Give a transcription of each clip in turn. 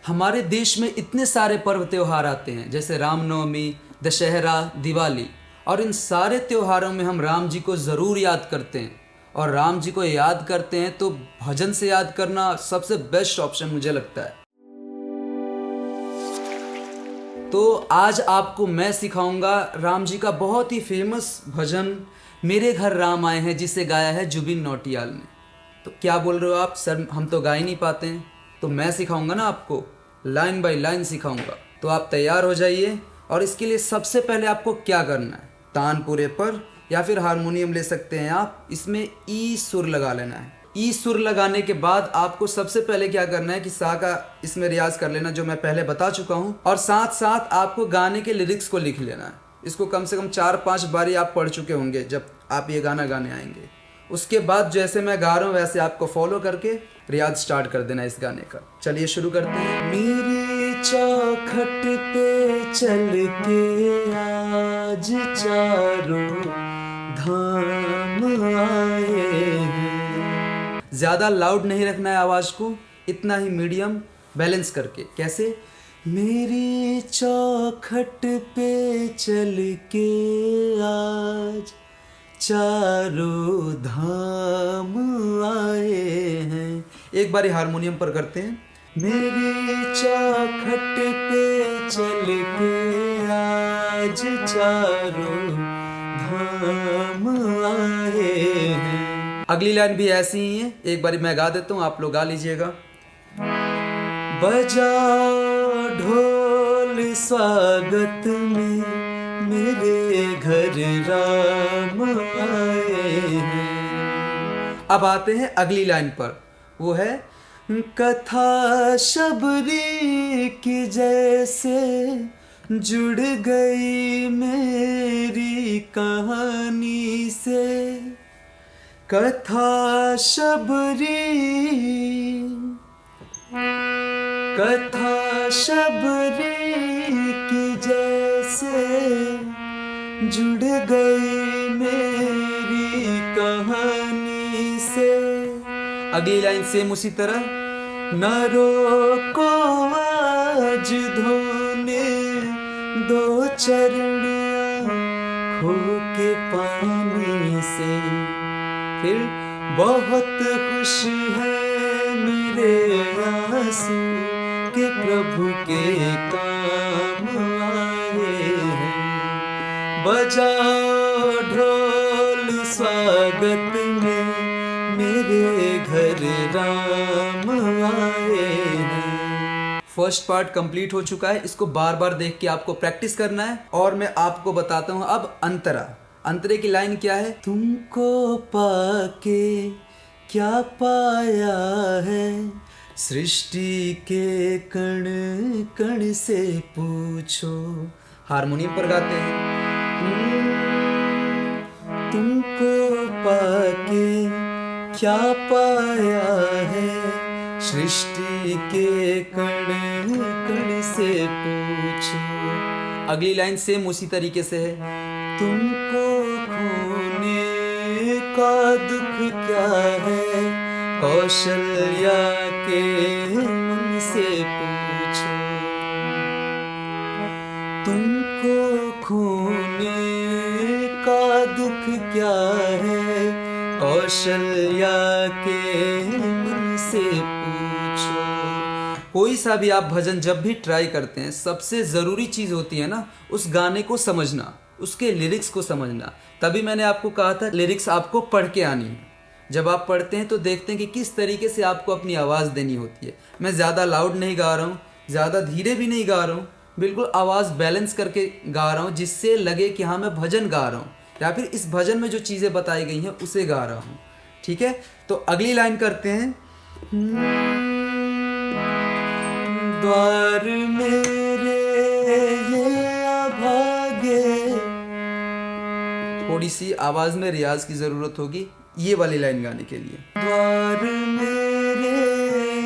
हमारे देश में इतने सारे पर्व त्योहार आते हैं, जैसे रामनवमी, दशहरा, दिवाली, और इन सारे त्योहारों में हम राम जी को ज़रूर याद करते हैं। और राम जी को याद करते हैं तो भजन से याद करना सबसे बेस्ट ऑप्शन मुझे लगता है। तो आज आपको मैं सिखाऊंगा राम जी का बहुत ही फेमस भजन मेरे घर राम आए हैं, जिसे गाया है जुबिन नौटियाल ने। तो क्या बोल रहे हो आप, सर हम तो गा ही नहीं पाते हैं। तो मैं सिखाऊंगा ना आपको, लाइन बाय लाइन सिखाऊंगा। तो आप तैयार हो जाइए। और इसके लिए सबसे पहले आपको क्या करना है, तानपुरे पर या फिर हारमोनियम ले सकते हैं आप, इसमें ई सुर लगा लेना है। ई सुर लगाने के बाद आपको सबसे पहले क्या करना है कि सा का इसमें रियाज कर लेना, जो मैं पहले बता चुका हूँ। और साथ साथ आपको गाने के लिरिक्स को लिख लेना है। इसको कम से कम 4-5 बारी आप पढ़ चुके होंगे जब आप ये गाना गाने आएंगे। उसके बाद जैसे मैं गा रहा हूँ वैसे आपको फॉलो करके रियाज स्टार्ट कर देना इस गाने का। चलिए शुरू करते हैं। मेरी चौखट पे चल के आज चारों धाम आए हैं। ज़्यादा लाउड नहीं रखना है आवाज़ को, इतना ही मीडियम बैलेंस करके। कैसे? मेरी चौखट पे चल के आज चारों धाम आए हैं। एक बारी हारमोनियम पर करते हैं। मेरी चौखट पे चल के आज चारों धाम आए हैं। अगली लाइन भी ऐसी ही है, एक बारी मैं गा देता हूँ, आप लोग गा लीजिएगा। बजाओ ढोल स्वागत में मेरे घर राम आए हैं। अब आते हैं अगली लाइन पर, वो है कथा शबरी की जैसे जुड़ गई मेरी कहानी से। कथा शबरी की जैसे जुड़ गई मेरी कहानी से। अगली लाइन सेम उसी तरह। न रोको आज धोने दो चरणियाँ खो के पानी से। फिर बहुत खुश है मेरे आंसू के प्रभु के काम आए हैं। बजाओ ढोल स्वागत में मेरे घर राम आए हैं। फर्स्ट पार्ट कंप्लीट हो चुका है। इसको बार बार देख के आपको प्रैक्टिस करना है। और मैं आपको बताता हूँ अब अंतरा। अंतरे की लाइन क्या है? तुमको पाके क्या पाया है, सृष्टि के कण कण से पूछो। हारमोनियम पर गाते हैं। तुमको पाके क्या पाया है, सृष्टि के कण कण से पूछो। अगली लाइन सेम उसी तरीके से है। तुमको खोने का दुख क्या है, कौशल्या के मन से पूछो। तुमको खोने का दुख क्या है, कौशल्या के मन से पूछो। कोई सा भी आप भजन जब भी ट्राई करते हैं, सबसे ज़रूरी चीज़ होती है ना उस गाने को समझना, उसके लिरिक्स को समझना। तभी मैंने आपको कहा था लिरिक्स आपको पढ़ के आनी है। जब आप पढ़ते हैं तो देखते हैं कि किस तरीके से आपको अपनी आवाज़ देनी होती है। मैं ज़्यादा लाउड नहीं गा रहा हूँ, ज़्यादा धीरे भी नहीं गा रहा हूँ, बिल्कुल आवाज़ बैलेंस करके गा रहा हूँ, जिससे लगे कि हाँ मैं भजन गा रहा हूँ या फिर इस भजन में जो चीज़ें बताई गई हैं उसे गा रहा हूँ। ठीक है, तो अगली लाइन करते हैं। द्वार मेरे ये अभागे। थोड़ी सी आवाज़ में रियाज की ज़रूरत होगी ये वाली लाइन गाने के लिए। द्वार मेरे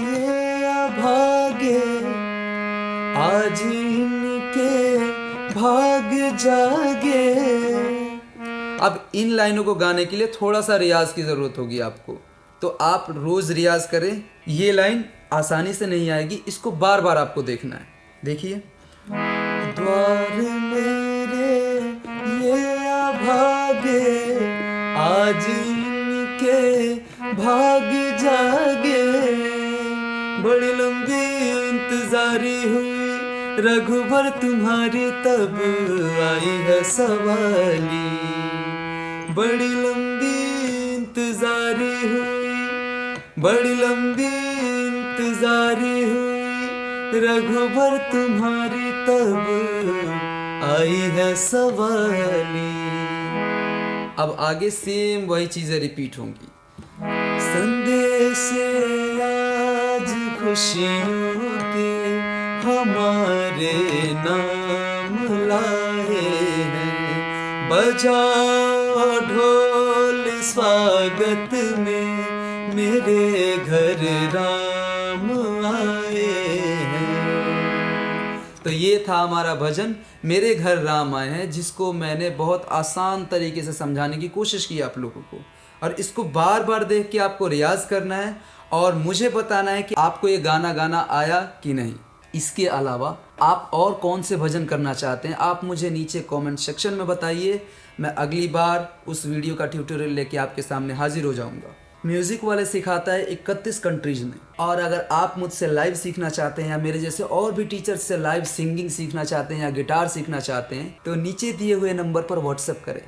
ये अभागे, आज इनके भाग जागे। अब इन लाइनों को गाने के लिए थोड़ा सा रियाज की ज़रूरत होगी आपको, तो आप रोज़ रियाज करें ये लाइन आसानी से नहीं आएगी, इसको बार बार आपको देखना है। देखिए, द्वार मेरे ये अभागे, आज इनके भाग जागे, बड़ी लंबी इंतजारी हुई रघुबर तुम्हारी, तब आई है सवाली। बड़ी लंबी इंतजारी हुई, बड़ी लंबी इंतजारी हुई रघुबर तुम्हारी, तब आई है सवाली। अब आगे सेम वही चीजें रिपीट होंगी। संदेश आज खुशियों के हमारे नाम लाए हैं, बजाओ ढोल स्वागत में, मेरे घर राम आए हैं। तो ये था हमारा भजन मेरे घर राम आए हैं, जिसको मैंने बहुत आसान तरीके से समझाने की कोशिश की आप लोगों को। और इसको बार बार देख के आपको रियाज करना है और मुझे बताना है कि आपको ये गाना गाना आया कि नहीं। इसके अलावा आप और कौन से भजन करना चाहते हैं, आप मुझे नीचे कमेंट सेक्शन में बताइए। मैं अगली बार उस वीडियो का ट्यूटोरियल लेके आपके सामने हाजिर हो जाऊंगा। म्यूज़िक वाले सिखाता है 31 कंट्रीज़ में। और अगर आप मुझसे लाइव सीखना चाहते हैं या मेरे जैसे और भी टीचर्स से लाइव सिंगिंग सीखना चाहते हैं या गिटार सीखना चाहते हैं, तो नीचे दिए हुए नंबर पर व्हाट्सएप करें।